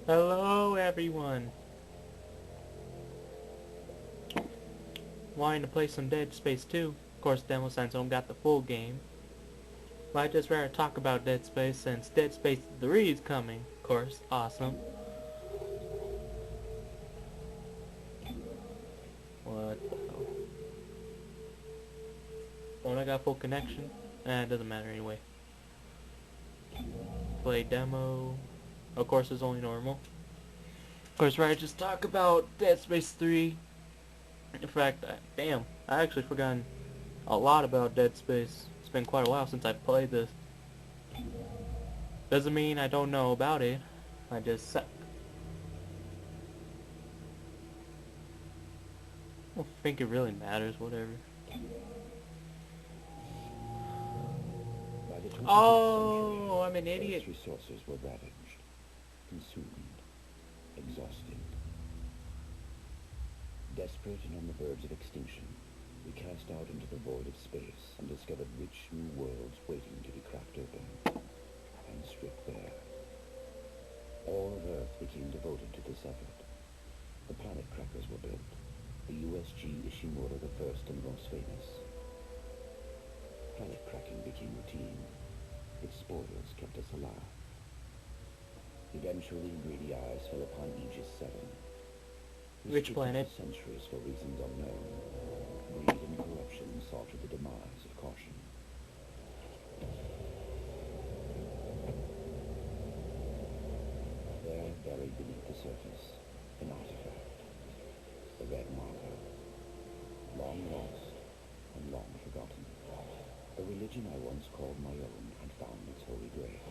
Hello everyone! Wanting to play some Dead Space 2? Of course, Demo Science don't got the full game. But I just rather talk about Dead Space since Dead Space 3 is coming. Of course, awesome. What the hell? When I got full connection? It doesn't matter anyway. Play demo. Of course, it's only normal. Of course, right, just talk about Dead Space 3. In fact, damn, I actually forgotten a lot about Dead Space. It's been quite a while since I played this. Doesn't mean I don't know about it. I just suck. I don't think it really matters, whatever. By the 25th Oh, I'm an century, idiot. Earth's resources were ravaged, consumed, exhausted. Desperate and on the verge of extinction, we cast out into the void of space and discovered rich new worlds waiting to be cracked open and stripped bare. All of Earth became devoted to this effort. The planet crackers were built, the USG Ishimura the first and most famous. Planet cracking became routine. Its spoils kept us alive. Eventually, greedy eyes fell upon Aegis 7. Which planet? For centuries for reasons unknown, greed and corruption saw to the demise of caution. There, buried beneath the surface, an artifact, the Red Marker, long lost and long forgotten. A religion I once called my own had found its holy grail,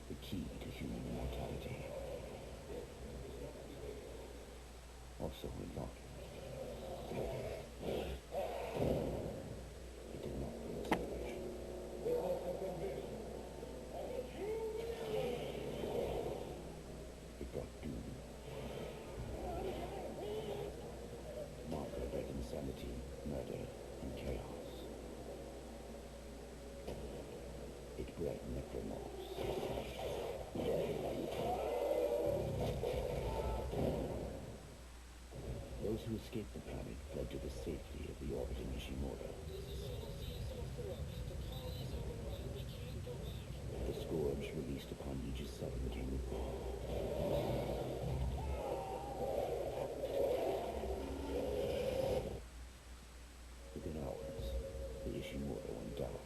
the key to human immortality. Or so we thought. It did not bring salvation. It brought doom. Marker bred insanity, murder, and chaos. It bred necromorphs. Those who escaped the planet fled to the safety of the orbiting Ishimura. The scourge released upon Aegis 7 came with within hours, the Ishimura went dark.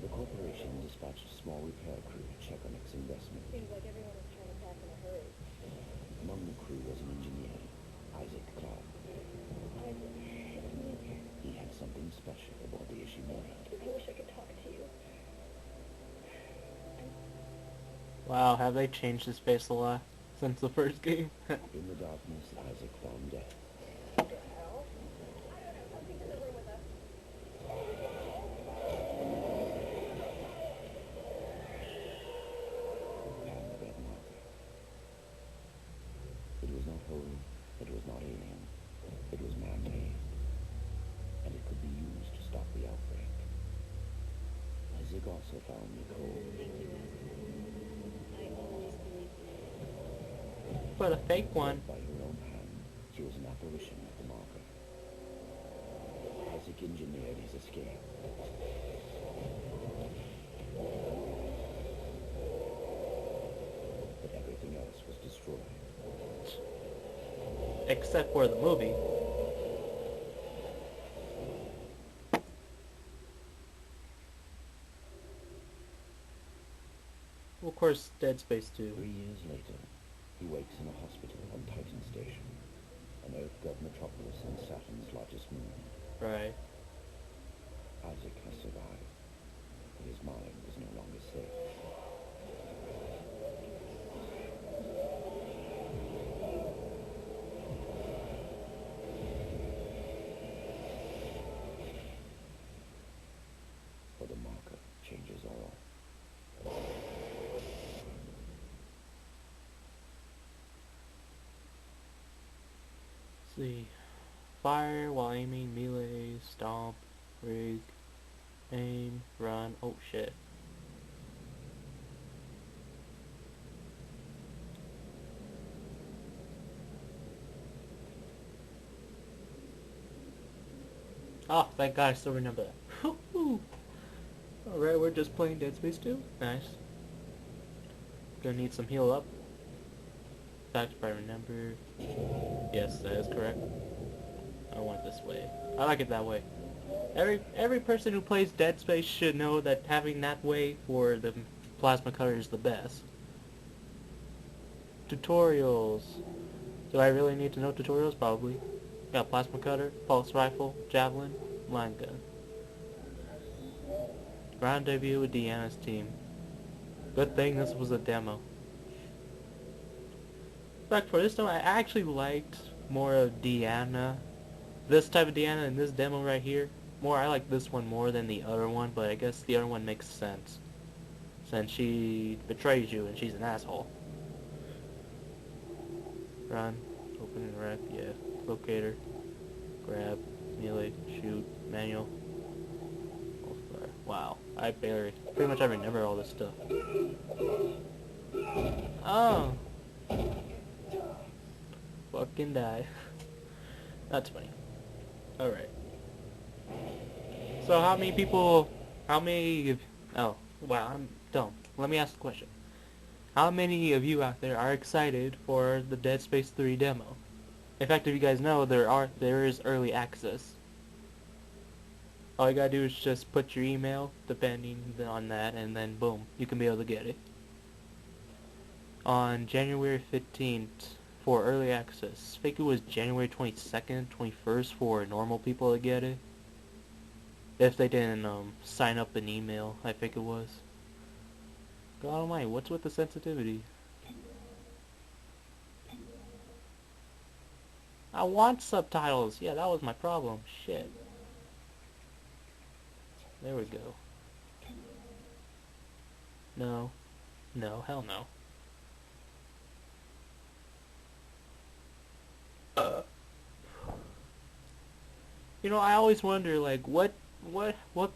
The corporation dispatched a small repair crew to check on its investment. Seems like everyone is trying to pack in a hurry. Among the crew was an engineer, Isaac Clarke. He had something special aboard the Ishimura. I wish I could talk to you. Wow, have they changed his face a lot since the first game? In the darkness, Isaac found death. What the hell? I don't have something in the room with us. And the Red Marker. It was not holy, it was not alien, it was man-made, and it could be used to stop the outbreak. Isaac also found Nicole. I always believed you. But a fake one. By her own hand, she was an apparition of the Marker. Isaac engineered his escape. But everything else was destroyed. Except for the movie. Well, of course, Dead Space 2. 3 years later, he wakes in a hospital on Titan Station, an Earth-god metropolis on Saturn's largest moon. Right. Isaac has survived, but his mind is no longer safe. For the Marker changes all. Let's see. Fire while aiming, melee, stomp, rig, aim, run. Oh shit. Oh, thank God I still remember that. Alright, we're just playing Dead Space 2. Nice. Gonna need some heal up. In fact, if I remember... Yes, that is correct. I want it this way. I like it that way. Every person who plays Dead Space should know that having that way for the plasma cutter is the best. Tutorials. Do I really need to know tutorials? Probably. Got plasma cutter, pulse rifle, javelin, line gun. Rendezvous with Deanna's team. Good thing this was a demo. But for this demo, I actually liked more of Deanna. This type of Deanna in this demo right here. I like this one more than the other one, but I guess the other one makes sense. Since she betrays you and she's an asshole. Run, open and rec, yeah. Locator, grab, melee, shoot, manual. Wow, I pretty much I remember all this stuff. Oh! Fucking die. That's funny. Alright. So how many, oh, wow, I'm dumb. Let me ask the question. How many of you out there are excited for the Dead Space 3 demo? In fact, if you guys know, there is early access. All you gotta do is just put your email, depending on that, and then boom, you can be able to get it. On January 15th for early access. I think it was January 22nd, 21st for normal people to get it. If they didn't sign up an email, I think it was. God almighty, what's with the sensitivity? I want subtitles. Yeah, that was my problem. Shit. There we go. No. No, hell no. You know, I always wonder, like, what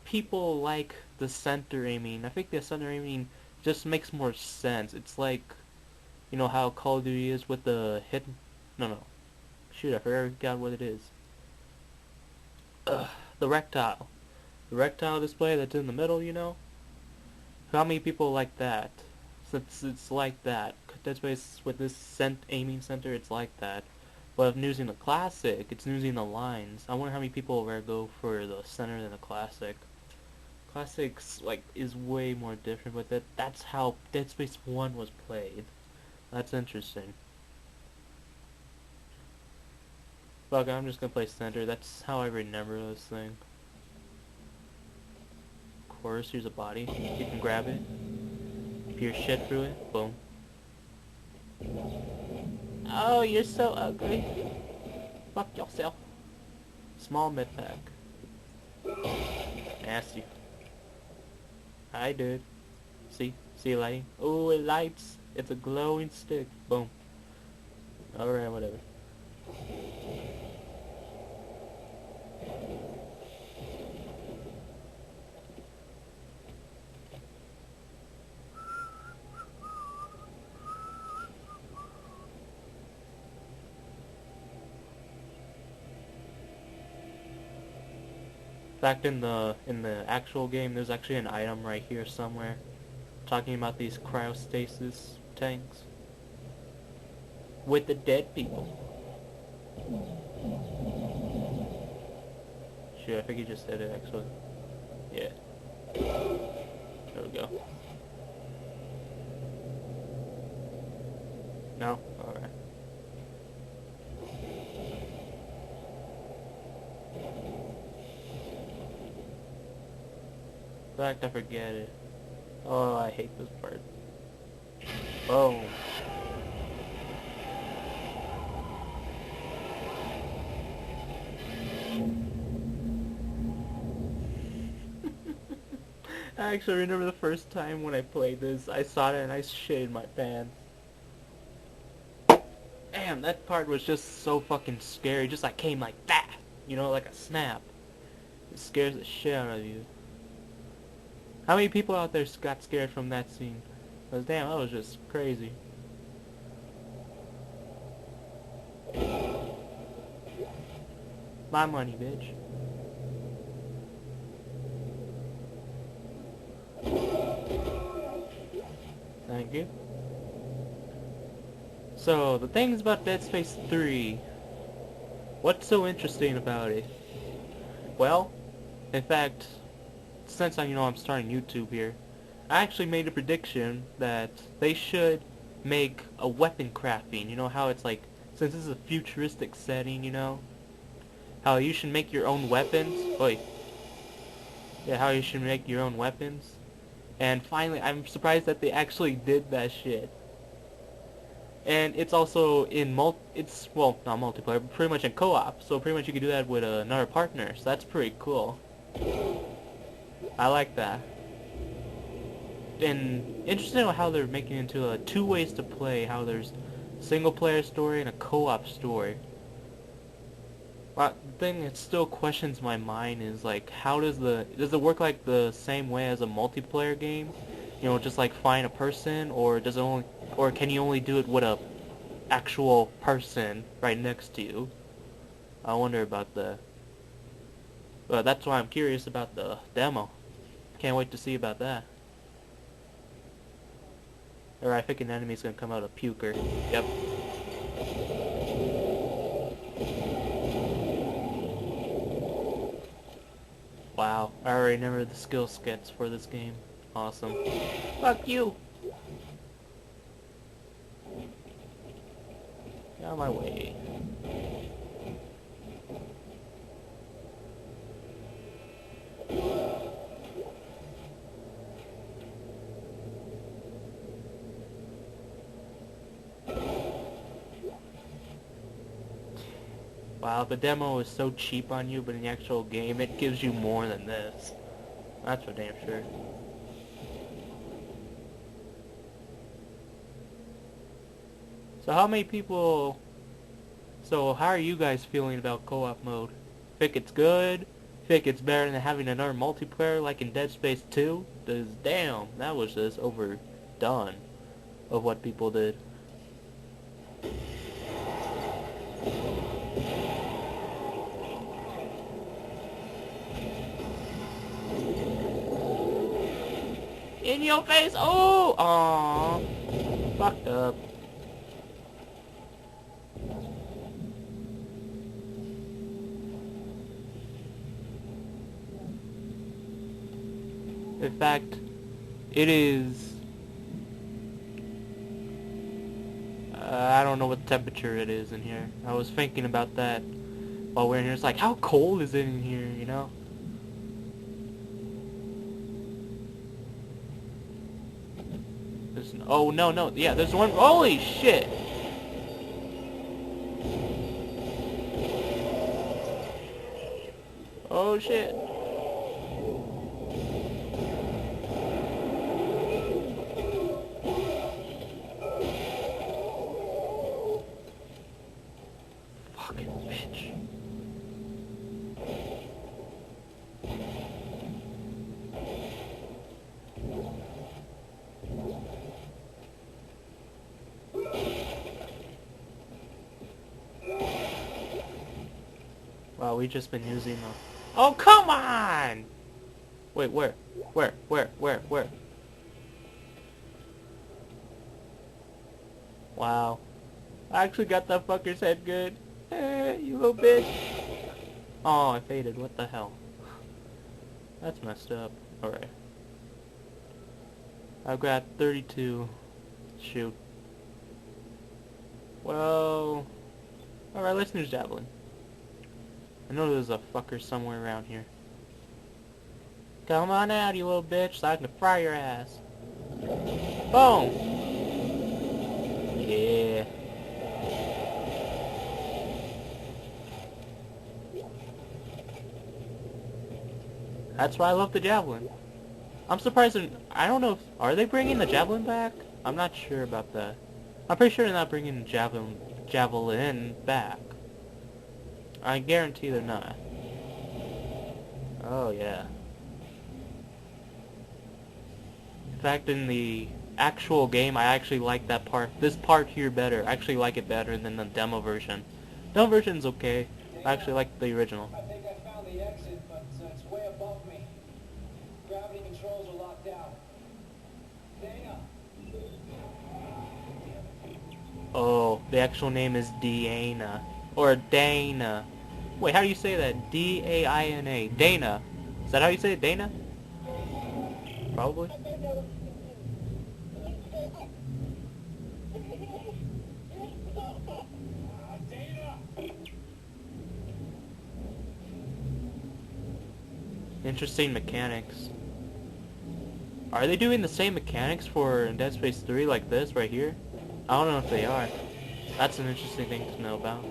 people like the center aiming. I think the center aiming just makes more sense. It's like, you know how Call of Duty is with the hit. No. Shoot, I forgot what it is. The rectile. The rectile display that's in the middle, you know? How many people like that? Since it's like that. That's why with this aiming center, it's like that. But if using the classic, it's using the lines. I wonder how many people will go for the center than the classic. Classics is way more different, but that's how Dead Space 1 was played. That's interesting. Fuck, I'm just gonna play center. That's how I remember this thing. Of course, here's a body. You can grab it. Pierce shit through it. Boom. Oh, you're so ugly. Fuck yourself. Small mid pack. Nasty. Hi, dude. See lighting? Oh, it lights. It's a glowing stick. Boom. Alright, whatever. In fact, in the actual game, there's actually an item right here somewhere talking about these cryostasis tanks with the dead people. Shit, I think you just said it actually. Yeah. There we go. No? Alright. In fact, I forget it. Oh, I hate this part. Boom. I actually remember the first time when I played this, I saw it and I shit in my pants. Damn, that part was just so fucking scary. Just came like that. You know, like a snap. It scares the shit out of you. How many people out there got scared from that scene? Because damn, that was just crazy. My money, bitch. Thank you. So, the things about Dead Space 3. What's so interesting about it? Well, in fact, since I'm starting YouTube here, I actually made a prediction that they should make a weapon crafting. You know how it's like, since this is a futuristic setting, how you should make your own weapons. Oi. Yeah, how you should make your own weapons. And finally, I'm surprised that they actually did that shit. And it's also in well, not multiplayer, but pretty much in co-op. So pretty much you can do that with another partner. So that's pretty cool. I like that. And interesting how they're making it into two ways to play. How there's a single player story and a co-op story. But the thing that still questions my mind is like, how does it work like the same way as a multiplayer game? Just like find a person, or can you only do it with a actual person right next to you? I wonder about that. But that's why I'm curious about the demo. Can't wait to see about that. Alright, I think an enemy's gonna come out of Puker. Yep. Wow, I already remember the skill skets for this game. Awesome. Fuck you! Get out of my way. Wow, the demo is so cheap on you, but in the actual game it gives you more than this. That's for damn sure. So how are you guys feeling about co-op mode? Think it's good? Think it's better than having another multiplayer like in Dead Space 2? Cause damn, that was just overdone of what people did. In your face! Oh! Aww. Fucked up. In fact, it is... I don't know what temperature it is in here. I was thinking about that while we're in here. It's like, how cold is it in here, Oh, no. Yeah, there's one... Holy shit! Oh, shit. Fucking bitch. Wow, we've just been using the... Oh, come on! Wait, where? Where? Wow. I actually got that fucker's head good. You little bitch. Oh, I faded. What the hell? That's messed up. Alright. I've got 32. Shoot. Well... Alright, let's use Javelin. I know there's a fucker somewhere around here. Come on out, you little bitch, so I can fry your ass. Boom! Yeah. That's why I love the Javelin. I'm surprised I don't know if... Are they bringing the Javelin back? I'm not sure about that. I'm pretty sure they're not bringing Javelin back. I guarantee they're not. Oh, yeah. In fact, in the actual game, I actually like this part here better. I actually like it better than the demo version. Demo version's okay. I actually like the original. I think I found the exit, but it's way above me. Gravity controls are locked down. Dana! Oh, the actual name is Deanna. Or Dana. Wait, how do you say that? D-A-I-N-A. Dana. Is that how you say it? Dana? Probably. Interesting mechanics. Are they doing the same mechanics for Dead Space 3 like this right here? I don't know if they are. That's an interesting thing to know about.